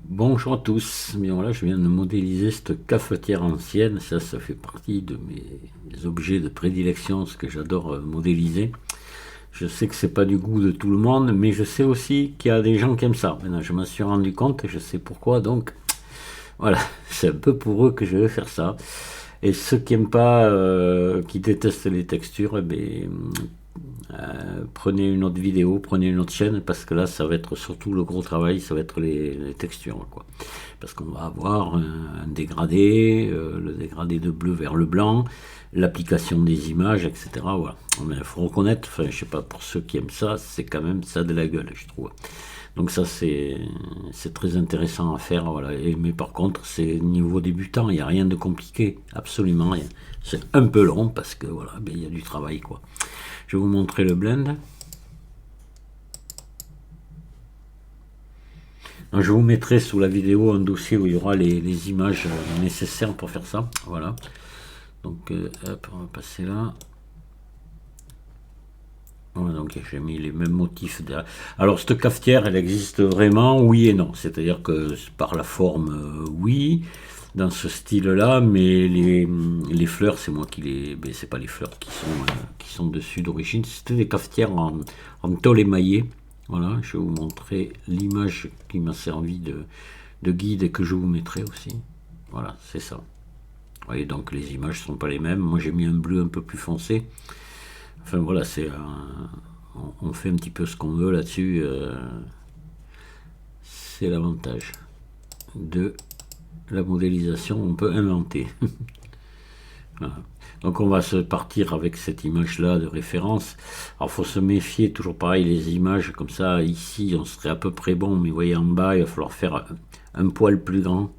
Bonjour à tous. Bien voilà, je viens de modéliser cette cafetière ancienne. Ça fait partie de mes objets de prédilection, ce que j'adore modéliser. Je sais que c'est pas du goût de tout le monde, mais je sais aussi qu'il y a des gens qui aiment ça. Maintenant, je m'en suis rendu compte et je sais pourquoi. Donc, voilà, c'est un peu pour eux que je vais faire ça. Et ceux qui aiment pas, qui détestent les textures, prenez une autre vidéo, prenez une autre chaîne, parce que là, ça va être surtout le gros travail, ça va être les textures, quoi. Parce qu'on va avoir un dégradé, le dégradé de bleu vers le blanc, l'application des images, etc. Voilà. Mais il faut reconnaître, enfin, je sais pas, pour ceux qui aiment ça, c'est quand même ça de la gueule, je trouve. Donc ça, c'est très intéressant à faire, voilà. Mais par contre, c'est niveau débutant, il n'y a rien de compliqué, absolument rien. C'est un peu long parce que voilà, il y a du travail, quoi. Je vais vous montrer le blend. Donc, je vous mettrai sous la vidéo un dossier où il y aura les images nécessaires pour faire ça. Voilà. Donc, hop, on va passer là. Voilà, donc j'ai mis les mêmes motifs derrière. Alors, cette cafetière, elle existe vraiment, oui et non. C'est-à-dire que par la forme, oui, dans ce style-là, mais les fleurs, c'est moi qui les. Ben, c'est pas les fleurs qui sont dessus d'origine. C'était des cafetières en tôle émaillée. Voilà, je vais vous montrer l'image qui m'a servi de guide et que je vous mettrai aussi. Voilà, c'est ça. Vous voyez, donc les images ne sont pas les mêmes. Moi, j'ai mis un bleu un peu plus foncé. Enfin voilà, on fait un petit peu ce qu'on veut là-dessus. C'est l'avantage de la modélisation. On peut inventer. Voilà. Donc on va se partir avec cette image-là de référence. Alors il faut se méfier, toujours pareil, les images comme ça, ici on serait à peu près bon, mais vous voyez en bas, il va falloir faire un poil plus grand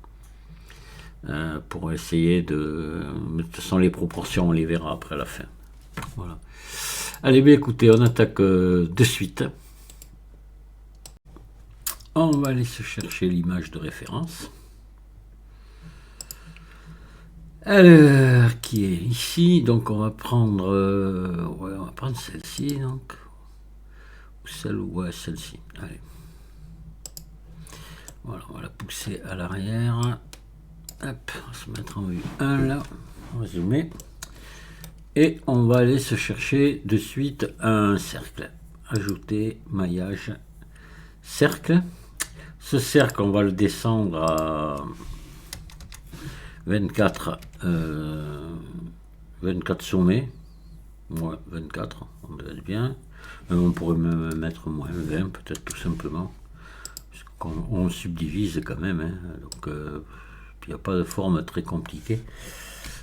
pour essayer de... De toute façon les proportions, on les verra après à la fin. Voilà. Allez, bien écoutez, on attaque de suite. On va aller se chercher l'image de référence. Alors, qui est ici. Donc, on va prendre, ouais, on va prendre celle-ci, donc. Ou celle, ouais, celle-ci. Allez. Voilà, on va la pousser à l'arrière. Hop, on va se mettre en vue 1 là. On va zoomer. Et on va aller se chercher de suite un cercle. Ajouter, maillage, cercle. Ce cercle, on va le descendre à 24, 24 sommets. Ouais, 24, on doit être bien. On pourrait même mettre moins 20, peut-être tout simplement. On subdivise quand même, hein, donc il n'y a pas de forme très compliquée.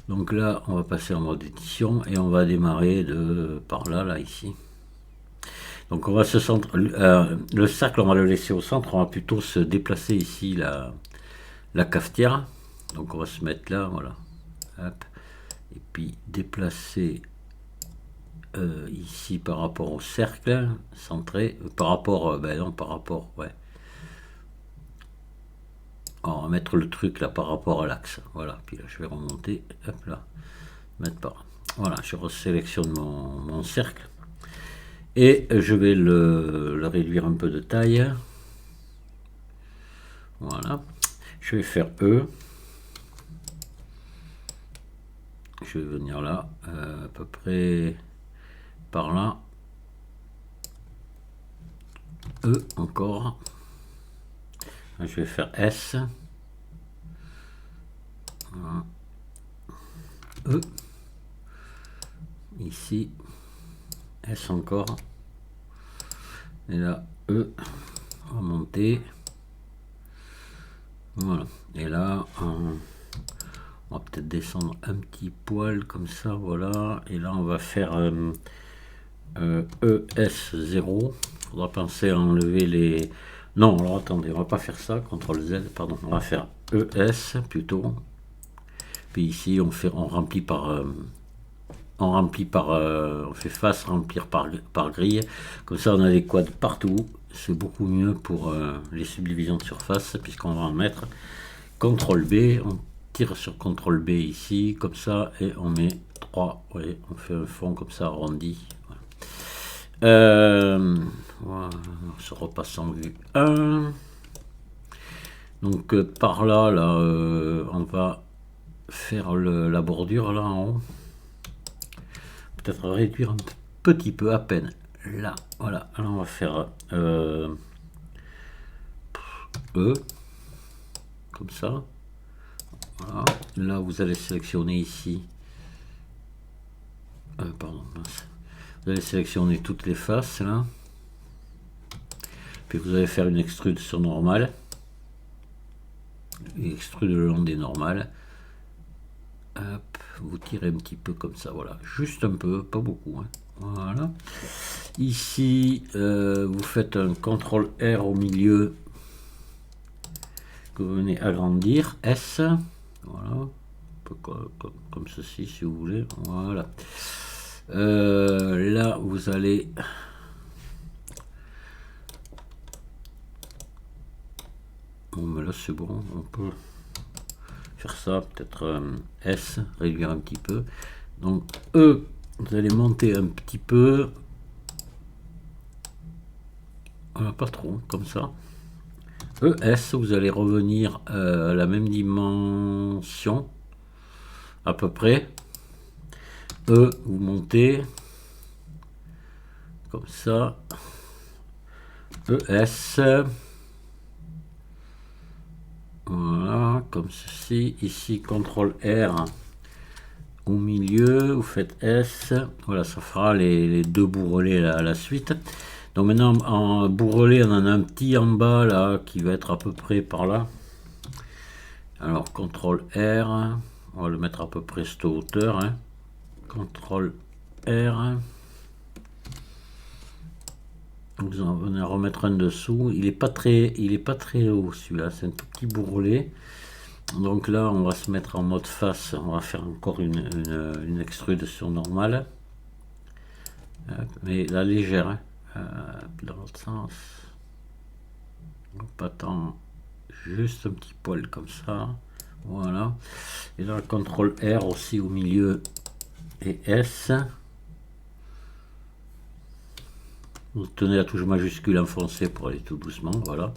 Donc là, on va passer en mode édition et on va démarrer de par là, là, ici. Donc on va se centre, le cercle, on va le laisser au centre, on va plutôt se déplacer ici la cafetière. Donc on va se mettre là, voilà. Hop. Et puis déplacer ici par rapport au cercle, centré, par rapport, ben non, par rapport, ouais. On va mettre le truc là par rapport à l'axe, voilà. Puis là je vais remonter, hop là, mettre par. Voilà, je resélectionne mon cercle. Et je vais le réduire un peu de taille. Voilà. Je vais faire E. Je vais venir là, à peu près par là. E encore. Je vais faire S. Voilà. E. Ici. S encore. Et là, E. Remonter. Voilà. Et là, on va peut-être descendre un petit poil comme ça, voilà. Et là, on va faire ES0. Il faudra penser à enlever les... Non, alors attendez, on va pas faire ça, CTRL Z, pardon. On va faire ES plutôt. Puis ici, on remplit par... on fait face remplir par grille. Comme ça, on a des quads partout. C'est beaucoup mieux pour les subdivisions de surface, puisqu'on va en mettre. CTRL B, on tire sur CTRL B ici, comme ça, et on met 3. Ouais, on fait un fond comme ça, arrondi. Voilà. On se repasse en vue 1. Donc par là, on va faire la bordure là en haut. Peut-être réduire un petit peu, à peine. Là, voilà. Alors on va faire E, comme ça. Voilà. Là, vous allez sélectionner ici. Pardon, mince. Vous allez sélectionner toutes les faces là. Puis vous allez faire une extrude sur normale. Extrude le long des normales. Hop, vous tirez un petit peu comme ça, voilà. Juste un peu, pas beaucoup. Hein. Voilà. Ici, vous faites un CTRL R au milieu. Que vous venez agrandir. S. Voilà. Un peu comme ceci, si vous voulez. Voilà. Là, vous allez... Bon, mais là, c'est bon. On peut faire ça. Peut-être S. Réduire un petit peu. Donc, E, vous allez monter un petit peu. Voilà, pas trop, comme ça. ES, vous allez revenir à la même dimension, à peu près. E, vous montez, comme ça. ES, voilà, comme ceci. Ici, CTRL R au milieu, vous faites S. Voilà, ça fera les deux bourrelets là, à la suite. Donc maintenant, en bourrelet, on en a un petit en bas là, qui va être à peu près par là. Alors, CTRL R, on va le mettre à peu près cette hauteur. Hein. CTRL R. Vous en venez à remettre un dessous. Il est pas très haut celui-là, c'est un tout petit bourrelet. Donc là, on va se mettre en mode face. On va faire encore une extrude sur normale. Mais la légère. Hein. Dans l'autre sens. Pas tant. Juste un petit poil comme ça. Voilà. Et là, CTRL R aussi au milieu. Et S. Vous tenez la touche majuscule enfoncée pour aller tout doucement. Voilà.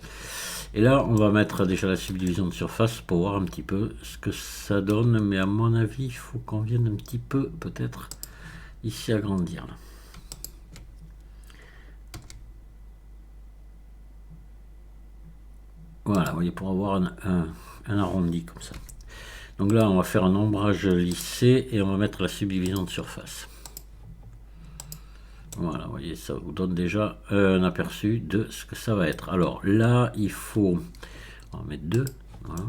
Et là, on va mettre déjà la subdivision de surface pour voir un petit peu ce que ça donne. Mais à mon avis, il faut qu'on vienne un petit peu, peut-être, ici agrandir. Là. Voilà, vous voyez, pour avoir un arrondi comme ça. Donc là, on va faire un ombrage lissé et on va mettre la subdivision de surface. Voilà, vous voyez, ça vous donne déjà un aperçu de ce que ça va être. Alors là, il faut... On va mettre 2. Voilà.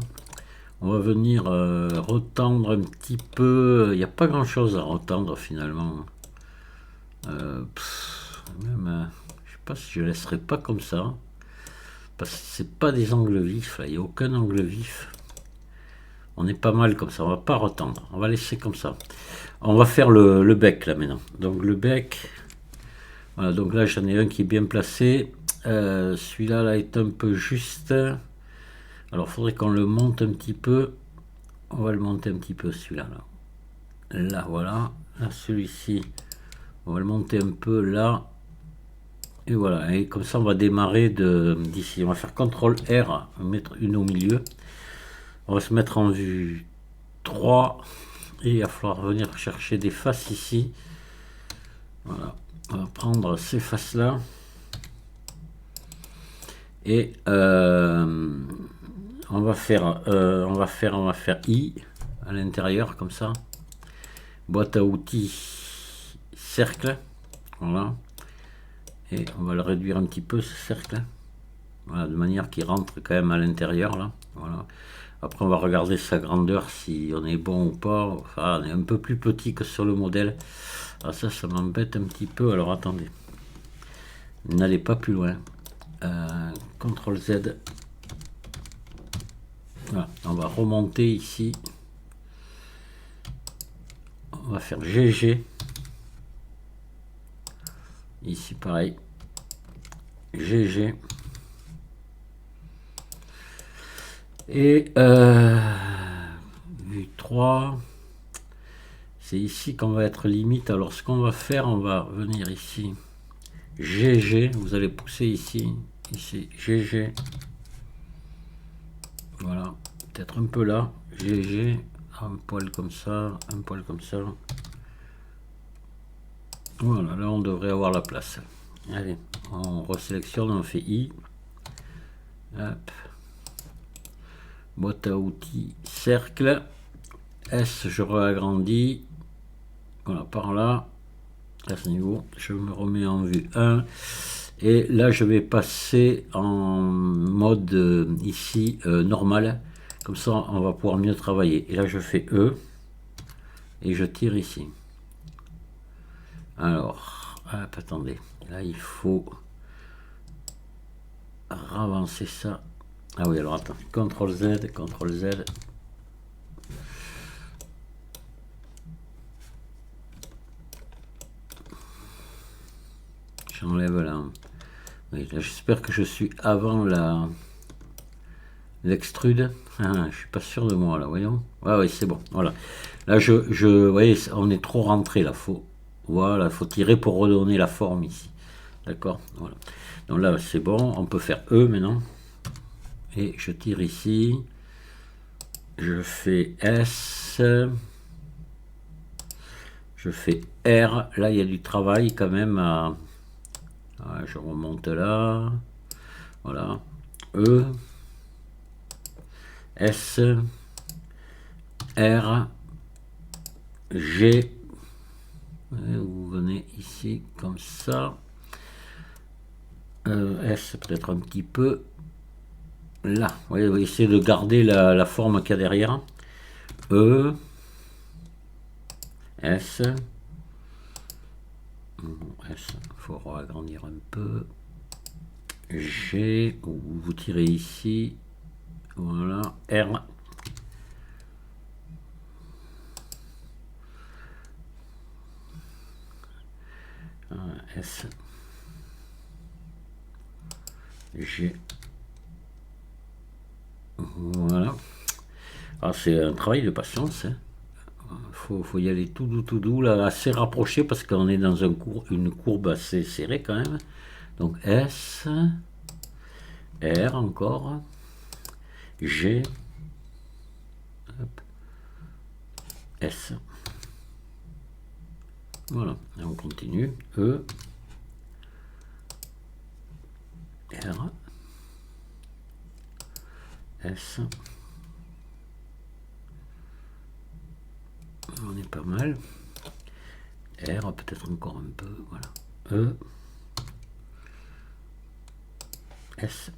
On va venir retendre un petit peu. Il n'y a pas grand-chose à retendre finalement. Même, je sais pas si je laisserai pas comme ça. Parce que c'est pas des angles vifs. Il n'y a aucun angle vif. On est pas mal comme ça. On va pas retendre. On va laisser comme ça. On va faire le bec là maintenant. Donc le bec... Voilà, donc là j'en ai un qui est bien placé. Celui-là là, est un peu juste. Alors il faudrait qu'on le monte un petit peu. On va le monter un petit peu celui-là. Là, voilà. Là celui-ci, on va le monter un peu là. Et voilà. Et comme ça on va démarrer d'ici. On va faire CTRL R, mettre une au milieu. On va se mettre en vue 3. Et il va falloir venir chercher des faces ici. Voilà. On va prendre ces faces là et on va faire I à l'intérieur comme ça, boîte à outils cercle, voilà, et on va le réduire un petit peu ce cercle, voilà, de manière qu'il rentre quand même à l'intérieur là, voilà. Après on va regarder sa grandeur, si on est bon ou pas. Enfin, on est un peu plus petit que sur le modèle. Ah, ça m'embête un petit peu. Alors attendez, n'allez pas plus loin. CTRL Z. Voilà, on va remonter ici. On va faire GG. Ici pareil. GG. Et vue 3. C'est ici qu'on va être limite. Alors ce qu'on va faire, on va venir ici. GG, vous allez pousser ici, GG. peut-être un peu là, GG, un poil comme ça, un poil comme ça. Voilà, là on devrait avoir la place. Allez, on resélectionne, on fait I. Hop. Boîte à outils, cercle. S, je réagrandis. Voilà, par là. À ce niveau, je me remets en vue 1. Et là, je vais passer en mode ici normal. Comme ça, on va pouvoir mieux travailler. Et là, je fais E. Et je tire ici. Alors, hop, attendez. Là, il faut ravancer ça. Ah oui, alors attends. CTRL Z, CTRL Z. J'enlève là. Oui, là, j'espère que je suis avant l'extrude. Ah, je suis pas sûr de moi là, voyons. Ah oui, c'est bon. Voilà. Là, vous voyez, on est trop rentré là. Voilà, faut tirer pour redonner la forme ici. D'accord. Voilà. Donc là, c'est bon. On peut faire E maintenant. Et je tire ici. Je fais S. Je fais R. Là, il y a du travail quand même à. Voilà, je remonte là. Voilà. E. S. R. G. Vous venez ici comme ça. S peut-être un petit peu. Là. Vous voyez, vous essayez de garder la forme qu'il y a derrière. E. S. S, il faut agrandir un peu. G, vous tirez ici. Voilà. R. S. G. Voilà. Ah, c'est un travail de patience. Hein. Faut y aller tout doux, là, assez rapproché parce qu'on est dans une courbe assez serrée quand même. Donc S, R encore, G, hop, S. Voilà, et on continue. E, R, S. On est pas mal. R, peut-être encore un peu. Voilà. E, S.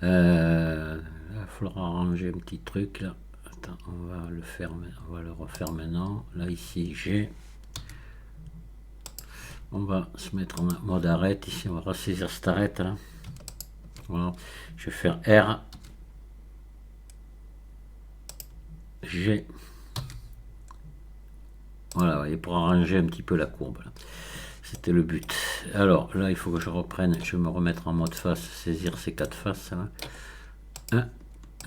Il va falloir arranger un petit truc là. Attends, on va le refaire maintenant. Là, ici, G. On va se mettre en mode arrête. Ici, on va ressaisir cette arrête là. Voilà. Je vais faire R. G. Voilà, vous voyez, pour arranger un petit peu la courbe. C'était le but. Alors, là, il faut que je reprenne. Je vais me remettre en mode face, saisir ces quatre faces. Là.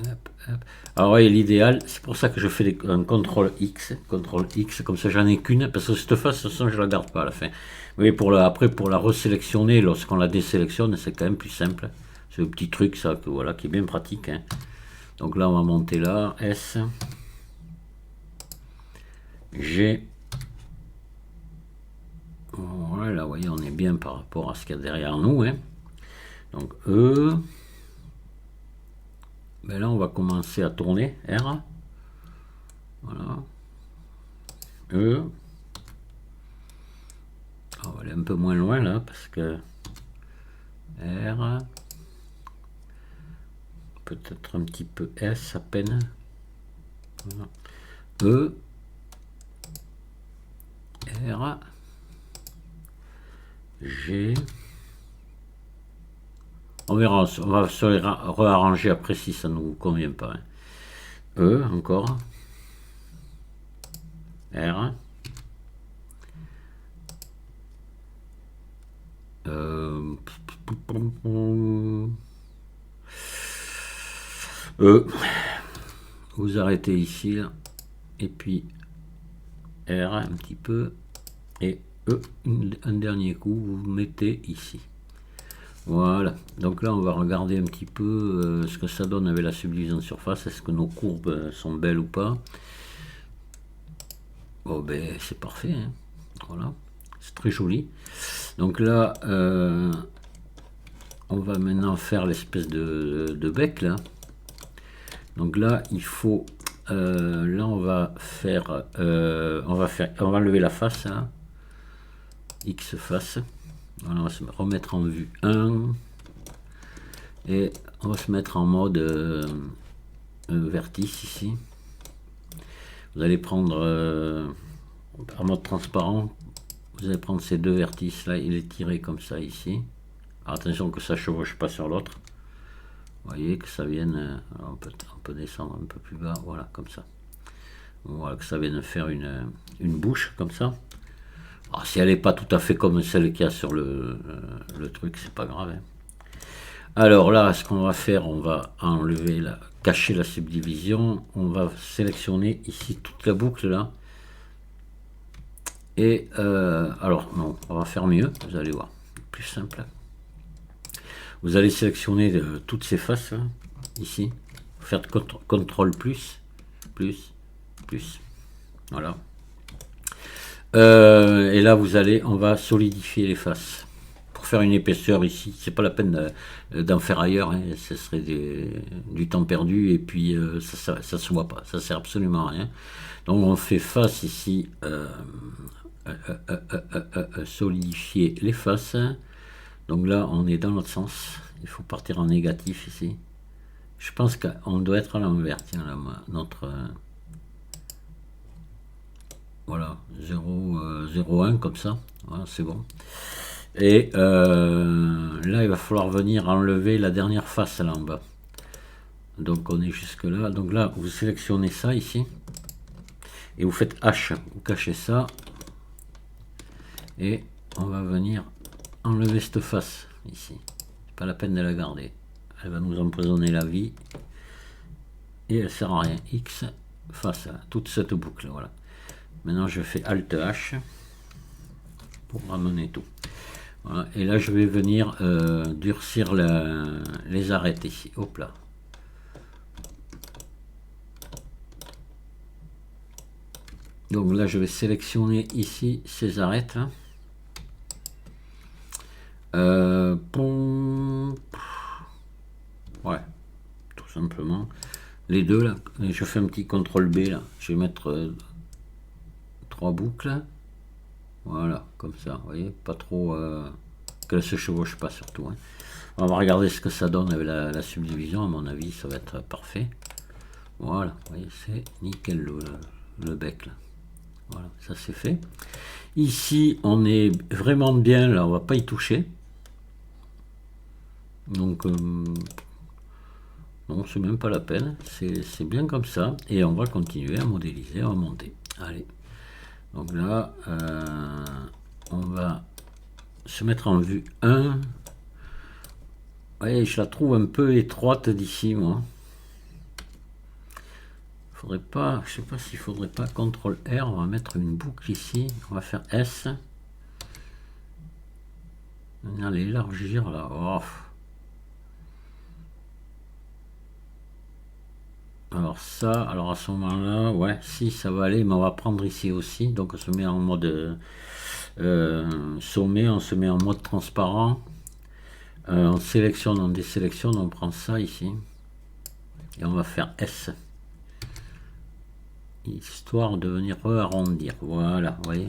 Hop, hop. Alors, voyez, l'idéal, c'est pour ça que je fais un CTRL X. CTRL X, comme ça, j'en ai qu'une. Parce que cette face, de toute façon, je ne la garde pas à la fin. Vous voyez, après, pour la resélectionner, lorsqu'on la désélectionne, c'est quand même plus simple. C'est le petit truc, ça, voilà, qui est bien pratique. Hein. Donc là, on va monter là. S. G. Voilà, vous voyez, on est bien par rapport à ce qu'il y a derrière nous. Hein. Donc E. Ben là, on va commencer à tourner. R. Voilà. E. On va aller un peu moins loin là, parce que R. Peut-être un petit peu S à peine. Voilà. E. R. G. On verra, on va se réarranger après si ça ne nous convient pas. Hein. E encore. R. Vous arrêtez ici là. Et puis R un petit peu et E un dernier coup vous mettez ici. Voilà, donc là on va regarder un petit peu ce que ça donne avec la subdivision de surface. Est-ce que nos courbes sont belles ou pas? Bon ben c'est parfait, hein. Voilà, c'est très joli. Donc là on va maintenant faire l'espèce de bec là. Donc là il faut là on va enlever la face là. X face. Voilà, on va se remettre en vue 1 et on va se mettre en mode vertice ici. Vous allez prendre en mode transparent, vous allez prendre ces deux vertices là et les tirer comme ça ici. Alors, attention que ça chevauche pas sur l'autre. Vous voyez que ça vienne, on peut descendre un peu plus bas, voilà comme ça. Voilà que ça vienne faire une bouche comme ça. Alors, si elle n'est pas tout à fait comme celle qu'il y a sur le truc, c'est pas grave, hein. Alors là, ce qu'on va faire, on va enlever cacher la subdivision. On va sélectionner ici toute la boucle là. Et alors non, on va faire mieux, vous allez voir, plus simple. Vous allez sélectionner toutes ces faces là, ici. Faire CTRL plus. Voilà. Et là, on va solidifier les faces. Pour faire une épaisseur ici, c'est pas la peine d'en faire ailleurs, hein. Ce serait du temps perdu et puis ça se voit pas, ça sert absolument à rien. Donc on fait face ici, solidifier les faces. Donc là, on est dans l'autre sens. Il faut partir en négatif ici. Je pense qu'on doit être à l'envers. Tiens, là, notre voilà, 0,1 comme ça. Voilà, c'est bon. Et là, il va falloir venir enlever la dernière face là en bas. Donc on est jusque là. Donc là, vous sélectionnez ça ici. Et vous faites H. Vous cachez ça. Et on va venir enlever cette face ici. C'est pas la peine de la garder. Elle va nous empoisonner la vie. Et elle sert à rien. X face à toute cette boucle. Voilà. Maintenant je fais Alt H pour ramener tout. Voilà. Et là je vais venir durcir les arêtes ici. Hop là. Donc là je vais sélectionner ici ces arêtes là. Ouais, tout simplement. Les deux là, je fais un petit CTRL B là. Je vais mettre 3 boucles. Voilà, comme ça, vous voyez, pas trop qu'elle se chevauche pas surtout, hein. On va regarder ce que ça donne avec la subdivision. À mon avis, ça va être parfait. Voilà, vous voyez, c'est nickel le bec là. Voilà, ça c'est fait. Ici, on est vraiment bien là, on va pas y toucher. Donc, non, c'est même pas la peine. C'est bien comme ça. Et on va continuer à modéliser, à monter. Allez. Donc là, on va se mettre en vue 1. Ouais, je la trouve un peu étroite d'ici, moi. Faudrait pas, je sais pas s'il faudrait pas CTRL R, on va mettre une boucle ici, on va faire S. On va l'élargir là. Oh. Alors ça, alors à ce moment-là, ouais, si ça va aller, mais on va prendre ici aussi. Donc on se met en mode sommet, on se met en mode transparent. On sélectionne, on désélectionne, on prend ça ici. Et on va faire S. Histoire de venir arrondir. Voilà, vous voyez.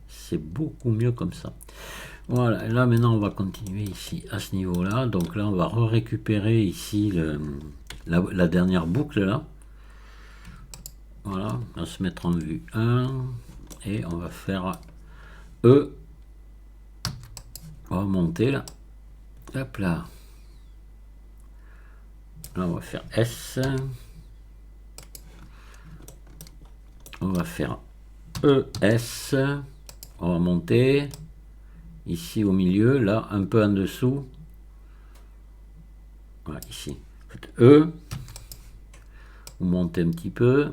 C'est beaucoup mieux comme ça. Voilà, et là maintenant on va continuer ici à ce niveau-là. Donc là on va récupérer ici la dernière boucle là. Voilà, on va se mettre en vue 1 et on va faire E. On va monter là. Hop là. Là on va faire S. On va faire ES. On va monter. Ici au milieu, là, un peu en dessous. Voilà, ici. Faites E. Vous montez un petit peu.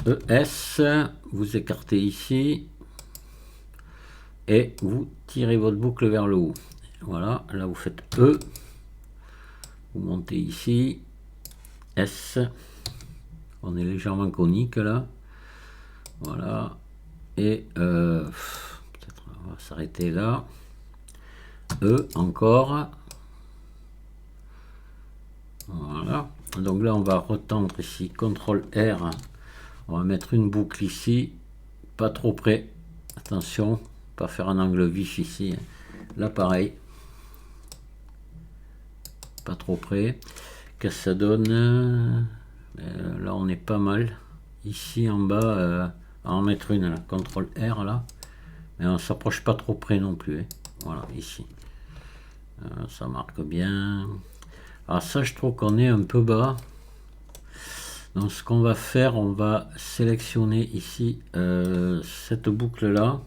ES. Vous écartez ici. Et vous tirez votre boucle vers le haut. Voilà, là vous faites E, vous montez ici, S, on est légèrement conique là, voilà, et peut-être on va s'arrêter là, E encore, voilà, donc là on va retendre ici, CTRL R, on va mettre une boucle ici, pas trop près, attention, pas faire un angle vif ici, là pareil, pas trop près. Qu'est-ce que ça donne? Là on est pas mal. Ici en bas, à en mettre une là, CTRL R là, mais on s'approche pas trop près non plus, hein. Voilà, ici. Ça marque bien. Alors ça, je trouve qu'on est un peu bas. Donc ce qu'on va faire, on va sélectionner ici cette boucle là,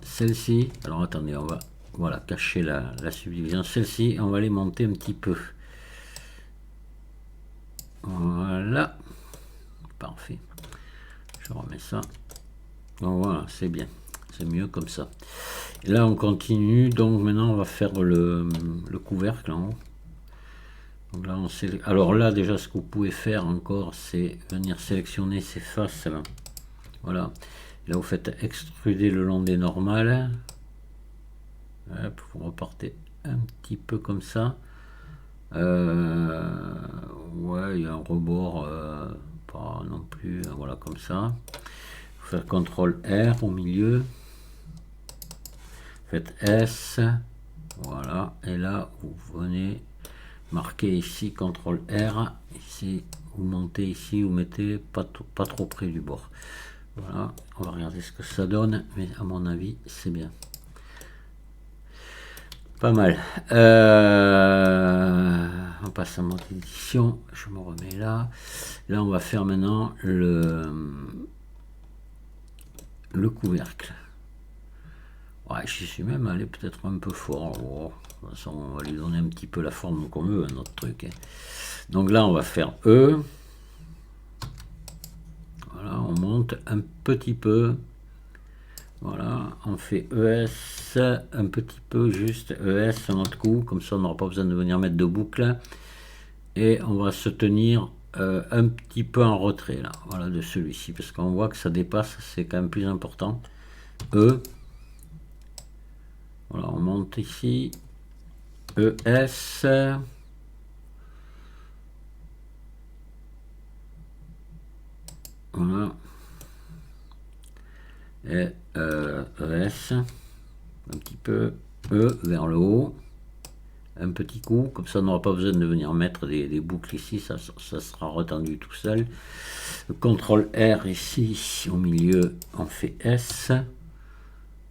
celle-ci. Alors attendez, on va voilà cacher la subdivision. Celle-ci, on va les monter un petit peu. Voilà, parfait. Je remets ça. Donc voilà, c'est bien, c'est mieux comme ça. Et là on continue, donc maintenant on va faire le couvercle en haut. Donc là, alors là déjà ce que vous pouvez faire encore, c'est venir sélectionner ces faces là. Voilà, et là vous faites extruder le long des normales. Hop, vous repartez un petit peu comme ça. Ouais, il y a un rebord, pas non plus, voilà comme ça. Vous faites CTRL R au milieu. Faites S, voilà, et là vous venez marquer ici CTRL R, ici vous montez ici, vous mettez pas trop près du bord. Voilà, on va regarder ce que ça donne, mais à mon avis c'est bien. Pas mal. On passe à mode édition, je me remets là. Là on va faire maintenant le couvercle. Ouais, j'y suis même allé peut-être un peu fort. Oh, de toute façon, on va lui donner un petit peu la forme qu'on veut à notre truc, hein. Donc là, on va faire E. Voilà, on monte un petit peu. Voilà, on fait ES un petit peu, juste ES un autre coup. Comme ça, on n'aura pas besoin de venir mettre de boucle. Et on va se tenir un petit peu en retrait, là. Voilà, de celui-ci. Parce qu'on voit que ça dépasse, c'est quand même plus important. E. Voilà, on monte ici. ES. Voilà. Et ES. Un petit peu. E vers le haut. Un petit coup. Comme ça, on n'aura pas besoin de venir mettre des boucles ici. Ça sera retendu tout seul. CTRL R ici. Au milieu, on fait S.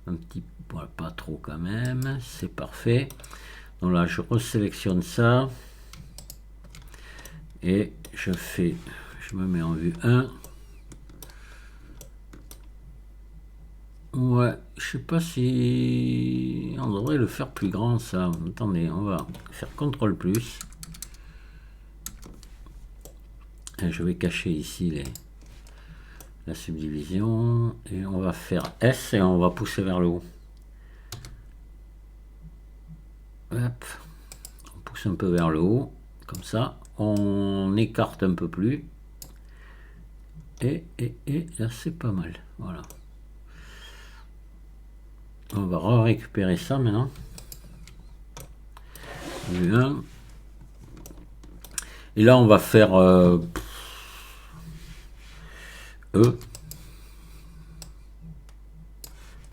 Un petit peu. Voilà, pas trop quand même. C'est parfait. Donc là, je resélectionne ça. Et je me mets en vue 1. Ouais, je sais pas si on devrait le faire plus grand ça. Attendez, on va faire CTRL plus. Et je vais cacher ici la subdivision. Et on va faire S et on va pousser vers le haut. Hop. On pousse un peu vers le haut. Comme ça. On écarte un peu plus. Et là c'est pas mal. Voilà. On va récupérer ça maintenant. Vue 1. Et là on va faire E.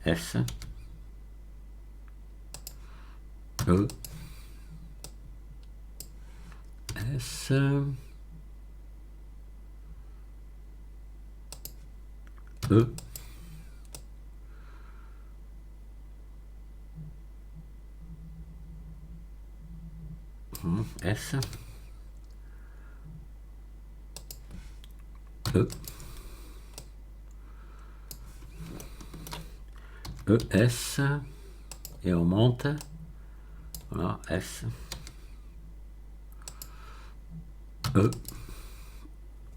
S. E. S. E. S. E. ES. Et on monte. Voilà, S. E.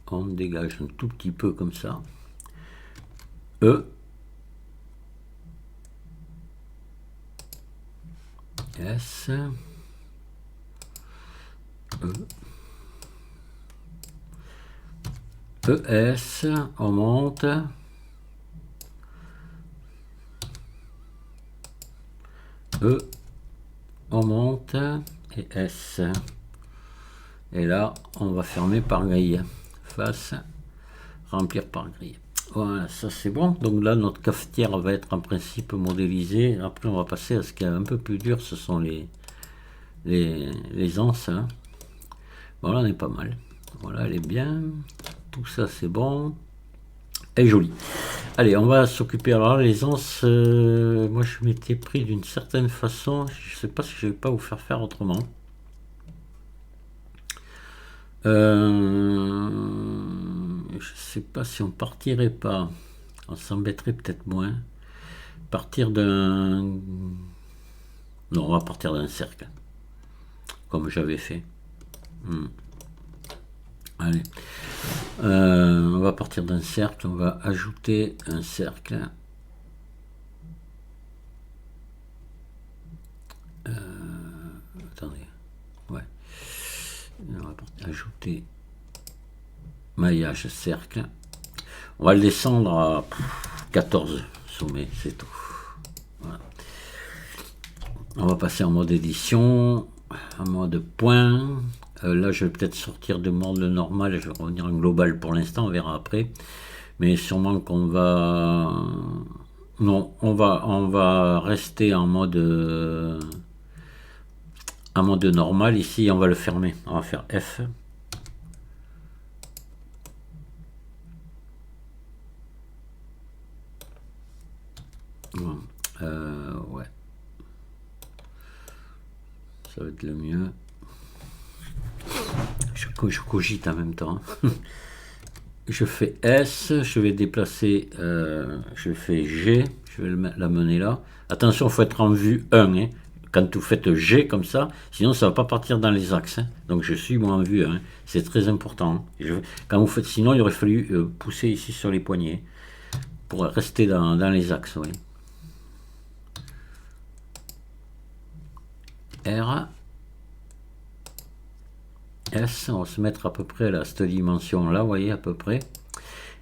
On dégage un tout petit peu comme ça. E. S, ES, on monte, E, on monte, et S. Et là, on va fermer par grille. Face, remplir par grille. Voilà, ça c'est bon. Donc là, notre cafetière va être en principe modélisée. Après, on va passer à ce qui est un peu plus dur, ce sont les anses. Hein. Voilà, on est pas mal. Voilà, elle est bien. Tout ça, c'est bon. Elle est jolie. Allez, on va s'occuper. Alors, les anses, moi, je m'étais pris d'une certaine façon. Je sais pas si je vais pas vous faire autrement. Je sais pas si on partirait pas. On s'embêterait peut-être moins. Partir d'un... Non, on va partir d'un cercle. Comme j'avais fait. Allez. On va partir d'un cercle. On va ajouter un cercle. Attendez. Ouais. On va ajouter maillage cercle. On va le descendre à 14 sommets, c'est tout. Voilà. On va passer en mode édition, en mode point. Là, je vais peut-être sortir de mode normal et je vais revenir en global pour l'instant, on verra après. Mais sûrement qu'on va... Non, on va rester en mode normal. Ici, on va le fermer. On va faire F. Ouais. Ça va être le mieux. Je cogite en même temps. Je fais S, je vais déplacer, je fais G, je vais l'amener là. Attention, il faut être en vue 1. Hein. Quand vous faites G comme ça, sinon ça ne va pas partir dans les axes. Hein. Donc je suis moi en vue 1. C'est très important. Quand vous faites, sinon il aurait fallu pousser ici sur les poignets pour rester dans les axes. Oui. R. S, on va se mettre à peu près à cette dimension là, vous voyez à peu près.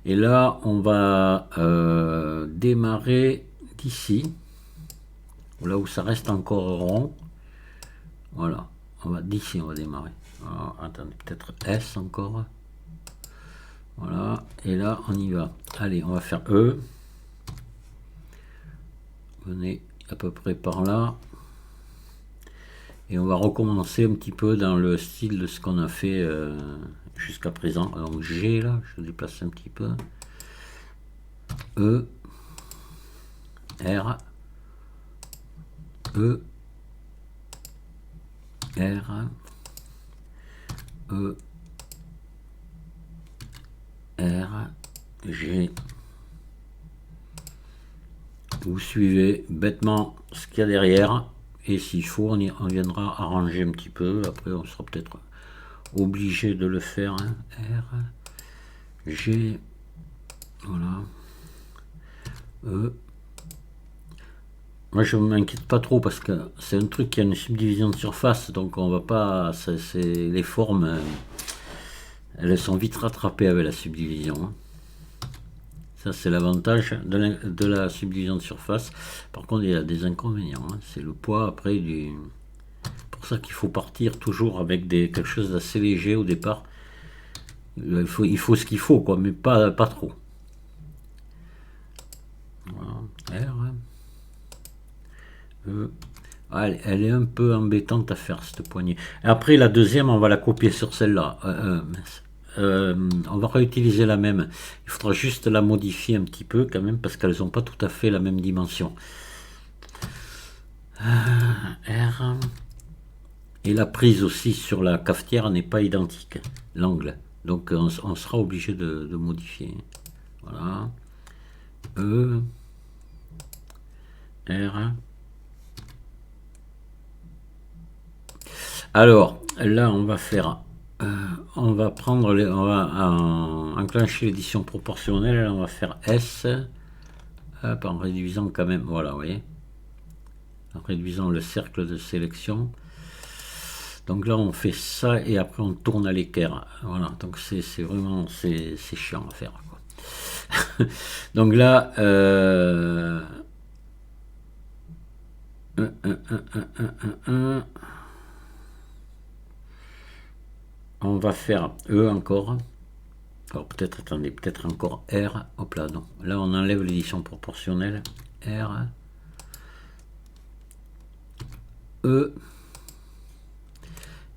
Et là, on va démarrer d'ici, là où ça reste encore rond. Voilà, d'ici on va démarrer. Alors, attendez, peut-être S encore. Voilà, et là on y va. Allez, on va faire E. Venez à peu près par là. Et on va recommencer un petit peu dans le style de ce qu'on a fait jusqu'à présent. Donc G là, je déplace un petit peu. E, R, E, R, E, R, G. Vous suivez bêtement ce qu'il y a derrière. Et s'il faut, on viendra arranger un petit peu. Après, on sera peut-être obligé de le faire. Hein. R, G, voilà. E. Moi, je ne m'inquiète pas trop parce que c'est un truc qui a une subdivision de surface. Donc, on va pas. Les formes, elles sont vite rattrapées avec la subdivision. Hein. Ça, c'est l'avantage de la subdivision de surface. Par contre, il y a des inconvénients. Hein. C'est le poids après du... C'est pour ça qu'il faut partir toujours avec quelque chose d'assez léger au départ. Il faut ce qu'il faut, quoi, mais pas trop. Voilà. R. E. Elle est un peu embêtante à faire, cette poignée. Après, la deuxième, on va la copier sur celle-là. On va réutiliser la même. Il faudra juste la modifier un petit peu quand même parce qu'elles n'ont pas tout à fait la même dimension. R. Et la prise aussi sur la cafetière n'est pas identique, l'angle. Donc on sera obligé de modifier. Voilà. E. R. Alors là on va faire... on va enclencher l'édition proportionnelle. On va faire S hop, en réduisant quand même. Voilà, vous voyez. en réduisant le cercle de sélection. Donc là on fait ça et après on tourne à l'équerre. Voilà, donc c'est vraiment c'est chiant à faire, quoi. Donc là on va faire E encore. Alors peut-être, attendez, peut-être encore R. Hop là, non. Là on enlève l'édition proportionnelle. R. E.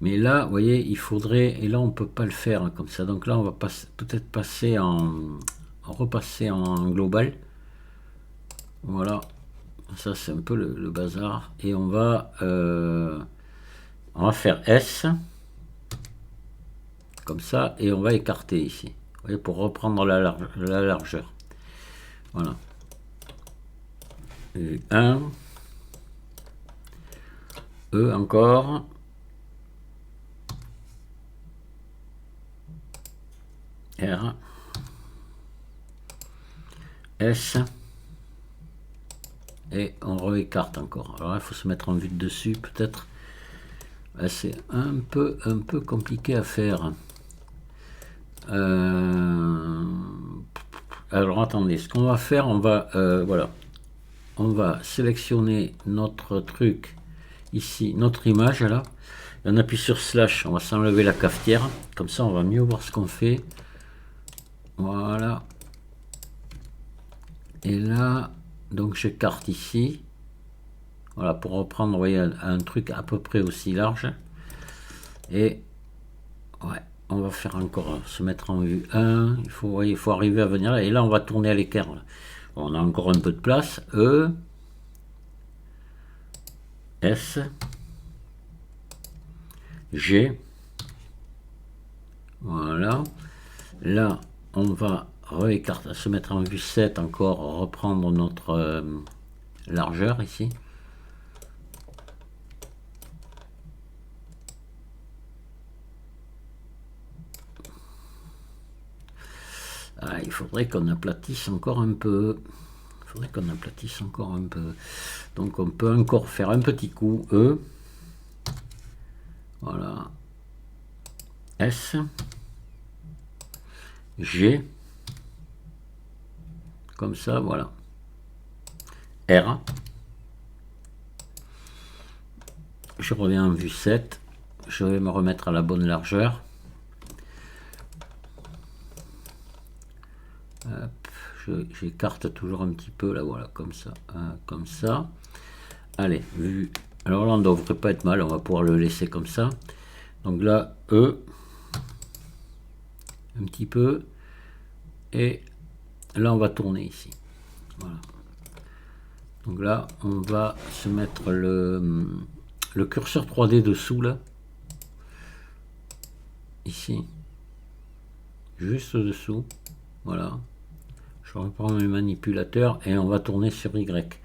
Mais là, vous voyez, il faudrait, et là on peut pas le faire hein, comme ça. Donc là on va peut-être passer repasser en global. Voilà. Ça c'est un peu le bazar. Et on va faire S. Comme ça, et on va écarter ici. Vous voyez, pour reprendre la largeur. Voilà. Et 1. E encore. R. S. Et on réécarte encore. Alors là, il faut se mettre en vue de dessus, peut-être. C'est un peu compliqué à faire. Alors attendez, ce qu'on va faire, on va voilà, on va sélectionner notre truc ici, notre image là, et on appuie sur slash, on va s'enlever la cafetière, comme ça on va mieux voir ce qu'on fait. Voilà, et là donc j'écarte ici, voilà, pour reprendre, vous voyez, un truc à peu près aussi large. Et ouais, on va faire encore se mettre en vue 1. Il faut arriver à venir là. Et là, on va tourner à l'équerre. On a encore un peu de place. E. S. G. Voilà. Là, on va se mettre en vue 7 encore, reprendre notre largeur ici. Ah, il faudrait qu'on aplatisse encore un peu. Donc on peut encore faire un petit coup. E. Voilà. S. G. Comme ça, voilà. R. Je reviens en vue 7. Je vais me remettre à la bonne largeur. J'écarte toujours un petit peu là, voilà, comme ça, comme ça. Allez, vue. Alors là on ne devrait pas être mal, on va pouvoir le laisser comme ça. Donc là, E, un petit peu, et là on va tourner ici. Voilà. Donc là on va se mettre le curseur 3D dessous là, ici, juste dessous. Voilà. Je reprends mes manipulateurs et on va tourner sur Y.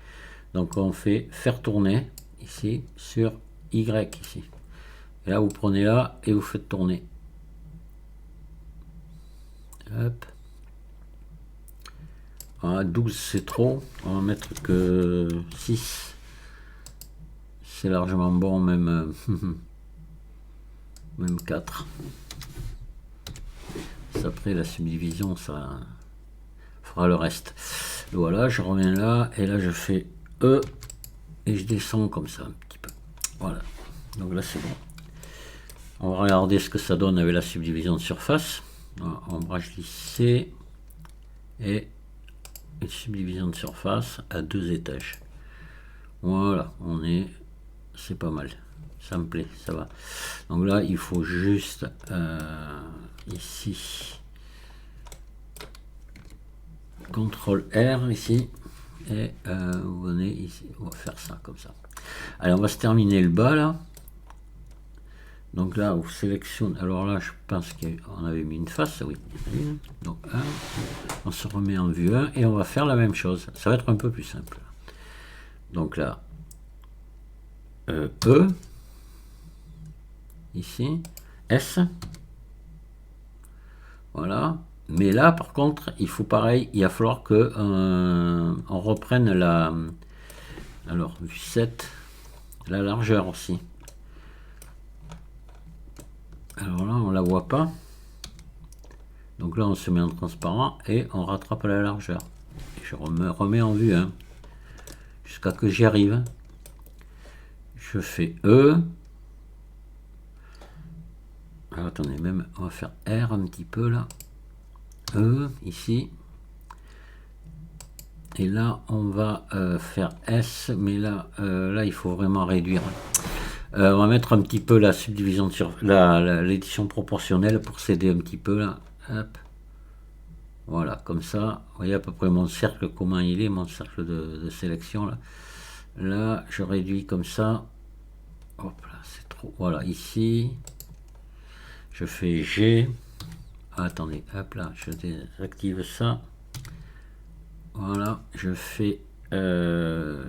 Donc on fait faire tourner ici sur Y ici. Et là vous prenez là et vous faites tourner. Hop. Ah, 12 c'est trop. On va mettre que 6. C'est largement bon, même, même 4. Après la subdivision, ça fera le reste. Voilà, je reviens là et là je fais E et je descends comme ça un petit peu. Voilà, donc là c'est bon. On va regarder ce que ça donne avec la subdivision de surface. Voilà, ombrage lissé et une subdivision de surface à 2 étages. Voilà, c'est pas mal, ça me plaît, ça va. Donc là il faut juste ici CTRL R ici et vous venez ici, on va faire ça comme ça. Allez, on va se terminer le bas là. Donc là on sélectionne, alors là je pense qu'on avait mis une face, oui. Donc 1, on se remet en vue 1 et on va faire la même chose, ça va être un peu plus simple. Donc là E ici, S, voilà. Mais là par contre il faut pareil, il va falloir que on reprenne la, alors vue 7, la largeur aussi. Alors là, on la voit pas. Donc là, on se met en transparent et on rattrape la largeur. Et je remets en vue 1 jusqu'à que j'y arrive. Je fais E. Alors, attendez, même on va faire R un petit peu là. E ici. Et là, on va faire S, mais là, il faut vraiment réduire. On va mettre un petit peu la subdivision sur l'édition proportionnelle pour s'aider un petit peu là. Hop. Voilà, comme ça. Vous voyez à peu près mon cercle, comment il est, mon cercle de sélection là. Là, je réduis comme ça. Hop là, c'est trop. Voilà, ici. Je fais G. Ah, attendez, hop là, je désactive ça. Voilà, je fais E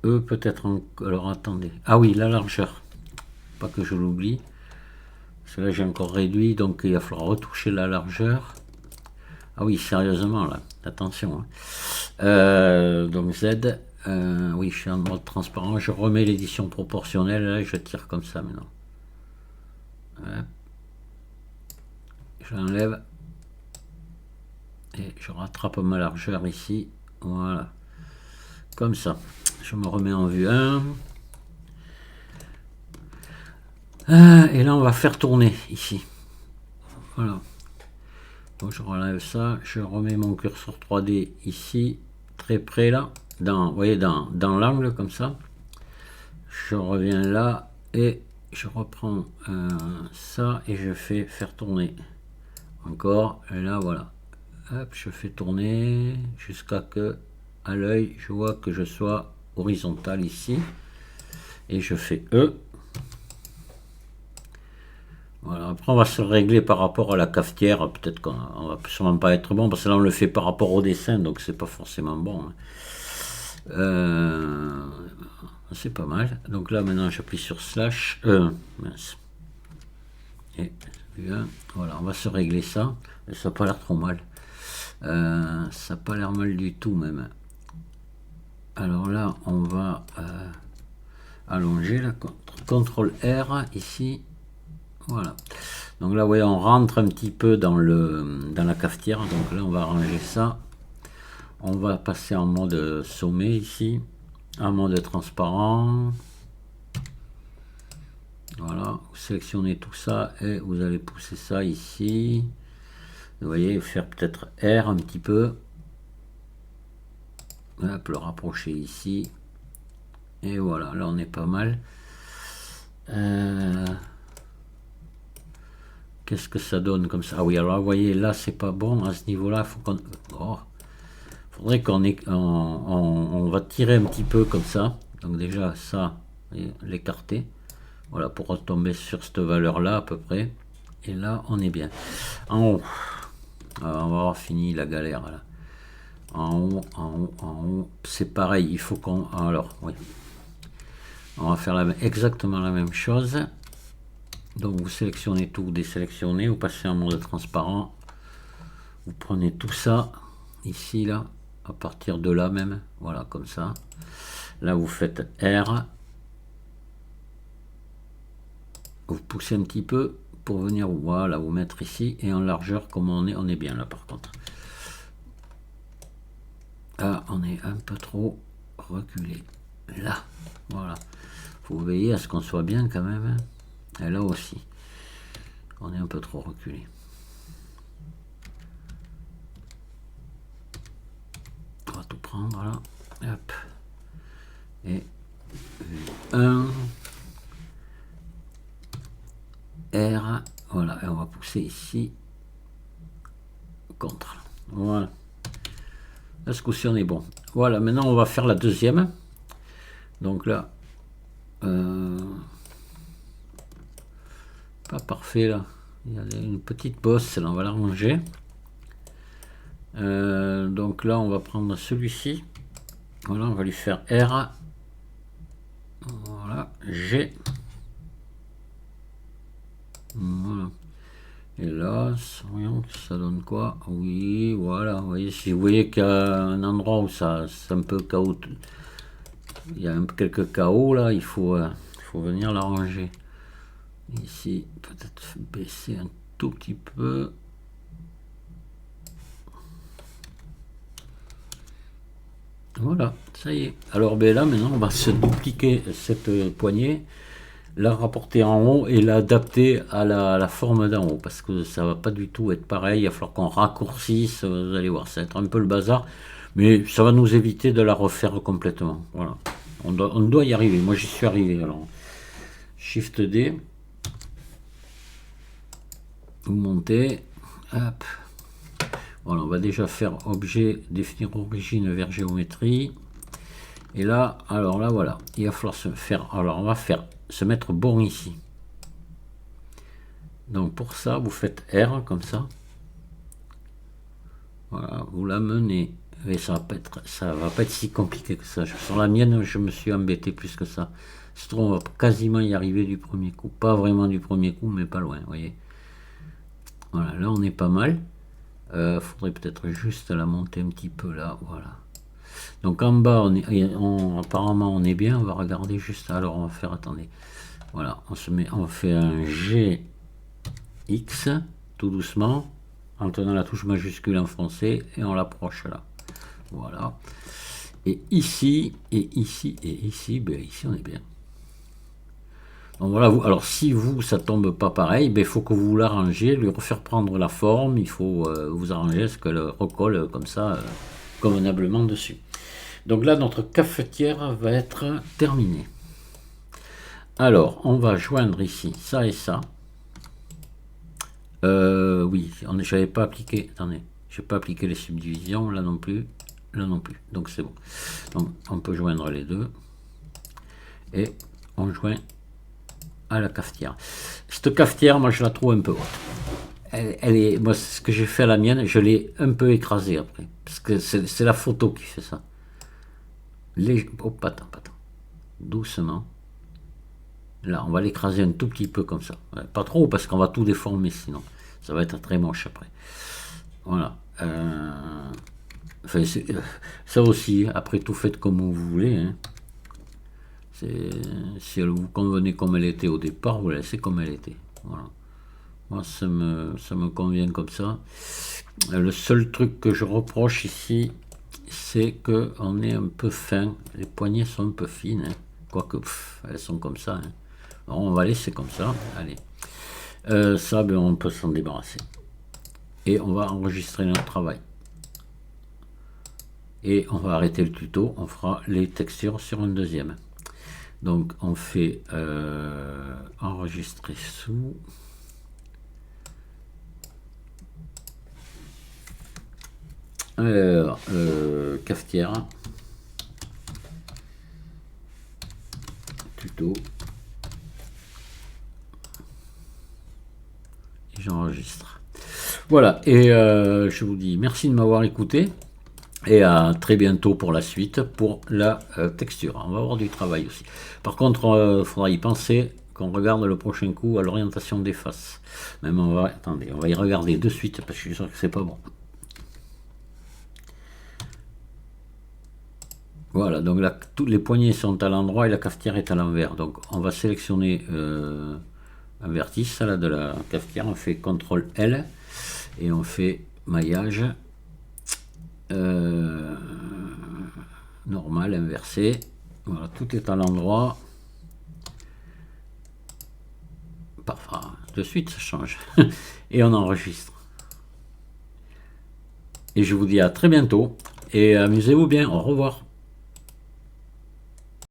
peut-être en... Alors attendez. Ah oui, la largeur. Pas que je l'oublie. Parce que là j'ai encore réduit, donc il va falloir retoucher la largeur. Ah oui, sérieusement là, attention. Donc Z. Oui, je suis en mode transparent. Je remets l'édition proportionnelle. Là, je tire comme ça maintenant. Je l'enlève. Et je rattrape ma largeur ici. Voilà. Comme ça. Je me remets en vue 1. Et là, on va faire tourner ici. Voilà. Donc, je relève ça. Je remets mon curseur 3D ici. Très près là. Vous voyez, dans l'angle comme ça. Je reviens là. Et je reprends ça. Et je fais faire tourner. Encore. Et là, voilà. Hop, je fais tourner jusqu'à que à l'œil je vois que je sois horizontal ici et je fais E. Voilà, après on va se régler par rapport à la cafetière, peut-être qu'on va sûrement pas être bon parce que là on le fait par rapport au dessin donc c'est pas forcément bon. C'est pas mal. Donc là maintenant j'appuie sur slash mince. Et voilà, on va se régler ça. Et ça n'a pas l'air trop mal. Ça n'a pas l'air mal du tout même. Alors là, on va allonger la CTRL R ici. Voilà. Donc là, vous voyez, on rentre un petit peu dans la cafetière. Donc là, on va arranger ça. On va passer en mode sommet ici, en mode transparent. Voilà, vous sélectionnez tout ça et vous allez pousser ça ici. Vous voyez, faire peut-être R un petit peu. Hop, le rapprocher ici. Et voilà, là on est pas mal. Qu'est-ce que ça donne comme ça? Ah oui, alors vous voyez, là c'est pas bon à ce niveau-là. Faut qu'on... faudrait qu'on on va tirer un petit peu comme ça. Donc déjà ça, l'écarter. Voilà, pour retomber sur cette valeur-là à peu près. Et là, on est bien. En haut, alors, on va avoir fini la galère là. En haut, en haut, en haut, c'est pareil. Il faut qu'on... Alors, oui. On va faire exactement la même chose. Donc vous sélectionnez tout, vous désélectionnez, vous passez en mode transparent. Vous prenez tout ça, ici, là, à partir de là même. Voilà, comme ça. Là, vous faites R. Vous poussez un petit peu pour venir, voilà, vous mettre ici. Et en largeur, comme on est bien là par contre. Ah, on est un peu trop reculé. Là, voilà. Faut veiller à ce qu'on soit bien quand même. Et là aussi, on est un peu trop reculé. On va tout prendre là. Hop. Et 1. R. Voilà. Et on va pousser ici. Contre. Voilà. Là, ce coup-ci, on est bon. Voilà. Maintenant, on va faire la deuxième. Donc là. Pas parfait là. Il y a une petite bosse. Là, on va la ranger. Donc là, on va prendre celui-ci. Voilà, on va lui faire R. Voilà, G. Voilà. Et là, voyons, ça donne quoi? Oui, voilà. Vous voyez, si vous voyez qu'il y a un endroit où ça, c'est un peu chaos, il y a quelques chaos là, il faut venir l'arranger. Ici, peut-être baisser un tout petit peu. Voilà, ça y est. Alors ben là, maintenant, on va se dupliquer cette poignée, la rapporter en haut et l'adapter à la forme d'en haut, parce que ça va pas du tout être pareil. Il va falloir qu'on raccourcisse, vous allez voir, ça va être un peu le bazar, mais ça va nous éviter de la refaire complètement. Voilà, on doit y arriver. Moi, j'y suis arrivé. Alors, Shift D, vous montez, hop. Voilà, on va déjà faire objet, définir origine vers géométrie. Et là, alors là, voilà, il va falloir se faire. Alors, on va se mettre bon ici. Donc, pour ça, vous faites R comme ça. Voilà, vous l'amenez. Et ça va pas être si compliqué que ça. Sur la mienne, je me suis embêté plus que ça. C'est on va quasiment y arriver du premier coup. Pas vraiment du premier coup, mais pas loin, vous voyez. Voilà, là, on est pas mal. Faudrait peut-être juste la monter un petit peu là, voilà. Donc en bas, apparemment on est bien, on va regarder juste, alors on va faire, attendez, voilà, on fait un GX, tout doucement, en tenant la touche majuscule en français, et on l'approche là, voilà. Et ici, et ici, et ici, ben ici on est bien. Donc voilà, alors si ça tombe pas pareil, il faut que vous l'arrangez, lui refaire prendre la forme, il faut vous arranger à ce que le recolle comme ça, convenablement dessus. Donc là, notre cafetière va être terminée. Alors, on va joindre ici ça et ça. Oui, j'avais pas appliqué, attendez, j'ai pas appliqué les subdivisions, là non plus, donc c'est bon. Donc on peut joindre les deux, et on joint à la cafetière. Cette cafetière, moi je la trouve un peu haute. Elle est, moi ce que j'ai fait à la mienne, je l'ai un peu écrasée après, parce que c'est la photo qui fait ça. Oh, attends, doucement. Là, on va l'écraser un tout petit peu comme ça. Ouais, pas trop, parce qu'on va tout déformer sinon. Ça va être très moche après. Voilà. Enfin, ça aussi, après tout, faites comme vous voulez. Hein. Si elle vous convenait comme elle était au départ, vous la laissez comme elle était. Voilà. Moi, ça me convient comme ça. Le seul truc que je reproche ici, c'est qu'on est un peu fin. Les poignées sont un peu fines. Hein. Quoique, elles sont comme ça. Hein. Alors, on va laisser comme ça. Allez. Ça, on peut s'en débarrasser. Et on va enregistrer notre travail. Et on va arrêter le tuto. On fera les textures sur une deuxième. Donc, on fait enregistrer sous. Alors, cafetière. Tuto. Et j'enregistre. Voilà, et je vous dis merci de m'avoir écouté. Et à très bientôt pour la suite, pour la texture. On va avoir du travail aussi. Par contre, il faudra y penser qu'on regarde le prochain coup à l'orientation des faces. Même attendez, on va y regarder de suite parce que je suis sûr que c'est pas bon. Voilà, donc là, toutes les poignées sont à l'endroit et la cafetière est à l'envers. Donc on va sélectionner un vertice là, de la cafetière. On fait CTRL L et on fait maillage. Normal, inversé. Voilà, tout est à l'endroit. Parfois, de suite, ça change. Et on enregistre. Et je vous dis à très bientôt. Et amusez-vous bien. Au revoir.